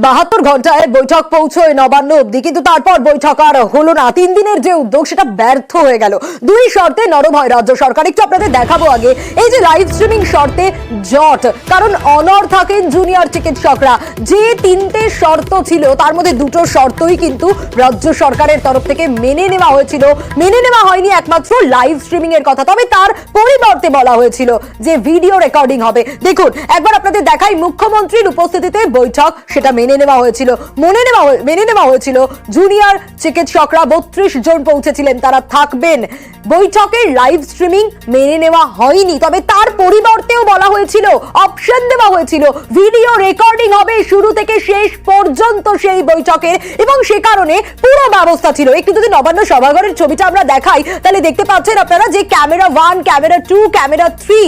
72 ঘন্টায় বৈঠক পৌঁছয় নবান্ন অবধি, কিন্তু তারপর বৈঠক আর হলো না। 3 দিনের যে উদ্যোগ সেটা ব্যর্থ হয়ে গেল। দুই শর্তে নরম হয় রাজ্য সরকার। একটু আপনাদের দেখাবো আগে এই যে লাইভ স্ট্রিমিং শর্তে জট, কারণ অনর থাকেন জুনিয়র চিকিৎসকরা। যে 3টে শর্ত ছিল তার মধ্যে 2টো শর্তই কিন্তু রাজ্য সরকারের তরফ থেকে মেনে নেওয়া হয়েছিল। মেনে নেওয়া হয়নি একমাত্র লাইভ স্ট্রিমিং এর কথা, তবে তার পরিবর্তে বলা হয়েছিল যে ভিডিও রেকর্ডিং হবে। দেখুন একবার আপনাদের দেখাই, মুখ্যমন্ত্রীর উপস্থিতিতে বৈঠক সেটা মেনে নেওয়া হয়েছিল। জুনিয়র চিকিৎসকরা 32 জন পৌঁছেছিলেন, তারা থাকবেন। বৈঠকের লাইভ স্ট্রিমিং মেনে নেওয়া হয়নি, তবে তার পরিবর্তেও বলা হয়েছিল, অপশন দেওয়া হয়েছিল ভিডিও রেকর্ডিং হবে শুরু থেকে শেষ পর্যন্ত সেই বৈঠকের, এবং সে কারণে পুরো ব্যবস্থা ছিল। একটু যদি নবান্ন সভাঘরের ছবিটা আমরা দেখাই তাহলে দেখতে পাচ্ছেন আপনারা যে ক্যামেরা 1, ক্যামেরা 2, ক্যামেরা 3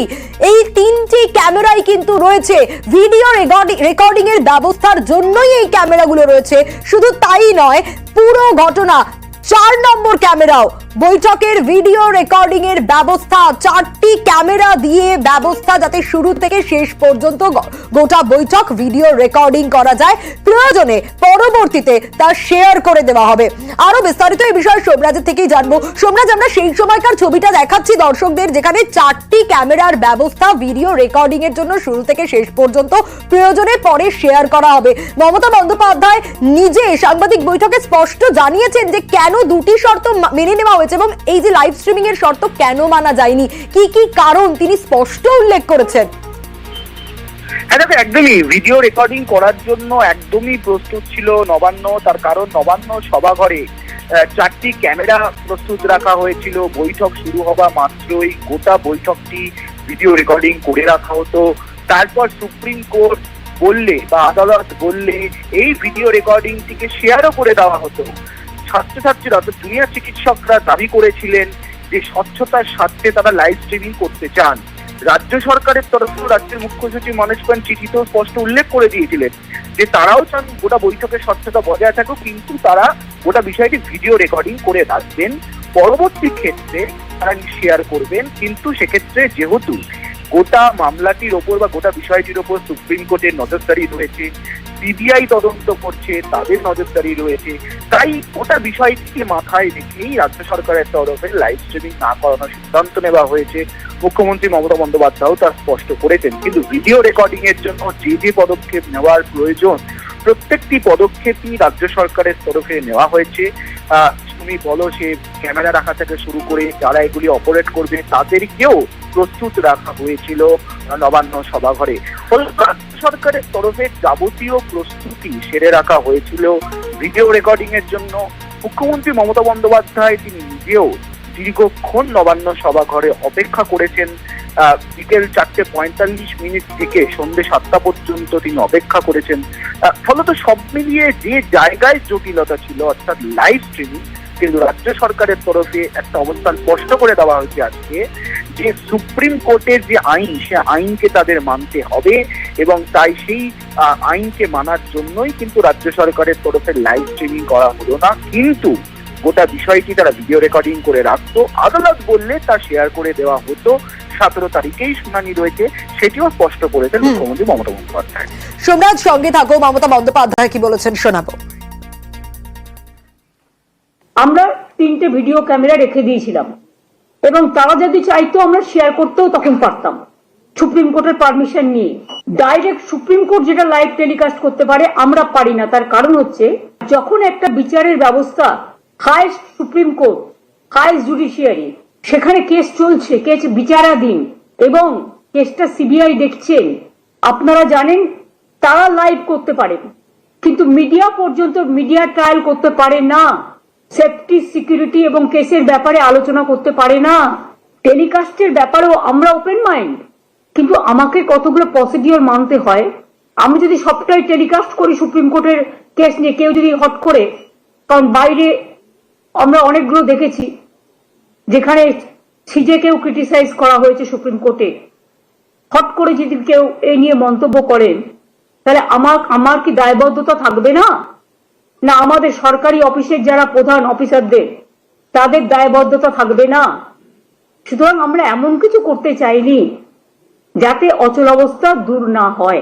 এই 3টি ক্যামেরাই কিন্তু রয়েছে। ভিডিও রেকর্ডিং এর ব্যবস্থার জন্যই এই ক্যামেরাগুলো রয়েছে। শুধু তাই নয়, পুরো ঘটনা 4 নম্বর ক্যামেরাও বৈঠকের ভিডিও রেকর্ডিং এর ব্যবস্থা, 4টি ক্যামেরা দিয়ে ব্যবস্থা যাতে শুরু থেকে শেষ পর্যন্ত গোটা বৈঠক ভিডিও রেকর্ডিং করা যায়, প্রয়োজনে পরবর্তীতে তা শেয়ার করে দেওয়া হবে। আরো বিস্তারিত এই বিষয়ে সোমরাজের থেকেই জানবো। সোমরাজ, আমরা সেই সময়কার ছবিটা দেখাচ্ছি দর্শকদের, যেখানে 4টি ক্যামেরার ব্যবস্থা ভিডিও রেকর্ডিং এর জন্য শুরু থেকে শেষ পর্যন্ত, প্রয়োজনে পরে শেয়ার করা হবে। মমতা বন্দ্যোপাধ্যায় নিজে সাংবাদিক বৈঠকে স্পষ্ট জানিয়েছেন যে কেন 2টি শর্ত মেনে নেওয়া হয়েছে এবং এই যে লাইভ স্ট্রিমিং এর শর্ত কেন মানা যায়নি, কি কি কারণ তিনি স্পষ্ট উল্লেখ করেছেন। একদমই ভিডিও রেকর্ডিং করার জন্য একদমই প্রস্তুত ছিল নবান্ন। তার কারণ নবান্ন সভাঘরে 4টি ক্যামেরা প্রস্তুত রাখা হয়েছিল। বৈঠক শুরু হওয়া মাত্রই গোটা বৈঠকটি ভিডিও রেকর্ডিং করে রাখা হতো। তারপর সুপ্রিম কোর্ট বললে বা আদালত বললে এই ভিডিও রেকর্ডিংটিকে শেয়ারও করে দেওয়া হতো। ছাত্রছাত্রীরা অর্থাৎ জুনিয়র চিকিৎসকরা দাবি করেছিলেন যে স্বচ্ছতার স্বার্থে তারা লাইভ স্ট্রিমিং করতে চান। রাজ্য সরকারের তরফেও রাজ্যের মুখ্য সচিব মনোজ পান চিঠিতেও স্পষ্ট উল্লেখ করে দিয়েছিলেন যে তারাও চান গোটা বৈঠকের স্বচ্ছতা বজায় থাকুক, কিন্তু তারা গোটা বিষয়টি ভিডিও রেকর্ডিং করে রাখবেন, পরবর্তী ক্ষেত্রে তারা শেয়ার করবেন। কিন্তু সেক্ষেত্রে যেহেতু গোটা মামলাটির ওপর বা গোটা বিষয়টির ওপর সুপ্রিম কোর্টের নজরদারি রয়েছে, সিবিআই তদন্ত করছে, তাদের নজরদারি রয়েছে, তাই গোটা বিষয়টিকে মাথায় রেখেই রাজ্য সরকারের তরফে লাইভ স্ট্রিমিং না করানোর সিদ্ধান্ত নেওয়া হয়েছে। মুখ্যমন্ত্রী মমতা বন্দ্যোপাধ্যায়ও তা স্পষ্ট করেছেন। কিন্তু ভিডিও রেকর্ডিং এর জন্য যে পদক্ষেপ নেওয়ার প্রয়োজন, প্রত্যেকটি পদক্ষেপই রাজ্য সরকারের তরফে নেওয়া হয়েছে। তুমি বলো, সে ক্যামেরা রাখা থেকে শুরু করে যারা এগুলি অপারেট করবে তাদেরকেও প্রস্তুত রাখা হয়েছিল নবান্ন সভাঘরে। রাজ্য সরকারের তরফে যাবতীয় প্রস্তুতি সেরে রাখা হয়েছিল ভিডিও রেকর্ডিং এর জন্য। মুখ্যমন্ত্রী মমতা বন্দ্যোপাধ্যায় তিনি নিজেও দীর্ঘক্ষণ নবান্ন সভাঘরে অপেক্ষা করেছেন। বিকেল 4:45 থেকে সন্ধ্যে 7টা পর্যন্ত তিনি অপেক্ষা করেছেন। ফলত সব মিলিয়ে যে জায়গায় জটিলতা ছিল অর্থাৎ লাইভ স্ট্রিমিং, কিন্তু রাজ্য সরকারের তরফে একটা অবস্থান স্পষ্ট করে দেওয়া হয়েছে আজকে যে সুপ্রিম কোর্টের যে আইন, সে আইনকে তাদের মানতে হবে, এবং তাই সেই আইনকে মানার জন্যই কিন্তু রাজ্য সরকারের তরফে লাইভ স্ট্রিমিং করা হলো না, কিন্তু গোটা বিষয়টি তারা ভিডিও রেকর্ডিং করে রাখতো। আদালত বললে তা শেয়ার করে দেওয়া হতো। 17 তারিখেই শুনানি রয়েছে, সেটিও স্পষ্ট করেছেন মুখ্যমন্ত্রী মমতা বন্দ্যোপাধ্যায়। সোমরাজ, সঙ্গে থাকো, মমতা বন্দ্যোপাধ্যায় কি বলেছেন শোনাবো। আমরা 3টে ভিডিও ক্যামেরা রেখে দিয়েছিলাম এবং তারা যদি চাইতো আমরা শেয়ার করতেও তখন পারতাম, সুপ্রিম কোর্টের পারমিশন নিয়ে। ডাইরেক্ট সুপ্রিম কোর্ট যেটা লাইভ টেলিকাস্ট করতে পারে, আমরা পারি না। তার কারণ হচ্ছে, যখন একটা বিচারের ব্যবস্থা, highest supreme court, highest judiciary, সেখানে কেস চলছে, কেস বিচারাধীন এবং কেসটা সিবিআই দেখছেন, আপনারা জানেন তারা লাইভ করতে পারেন, কিন্তু মিডিয়া পর্যন্ত মিডিয়া ট্রায়াল করতে পারে না, সেফটি, সিকিউরিটি এবং কেসের ব্যাপারে আলোচনা করতে পারে না। টেলিকাস্টের ব্যাপারেও আমরা ওপেন মাইন্ড, কিন্তু আমাকে কতগুলো প্রসিডিওর মানতে হয়। আমি যদি সবটাই টেলিকাস্ট করি সুপ্রিম কোর্টের কেস নিয়ে, কেউ যদি হট করে, কারণ বাইরে আমরা অনেকগুলো দেখেছি যেখানে সিজেকেও ক্রিটিসাইজ করা হয়েছে সুপ্রিম কোর্টে, হট করে যদি কেউ এই নিয়ে মন্তব্য করেন, তাহলে আমার কি দায়বদ্ধতা থাকবে না? না আমাদের সরকারি অফিসের যারা প্রধান অফিসারদের, তাদের দায়বদ্ধতা থাকবে না? সুতরাং আমরা এমন কিছু করতে চাইনি যাতে অচলাবস্থা দূর না হয়।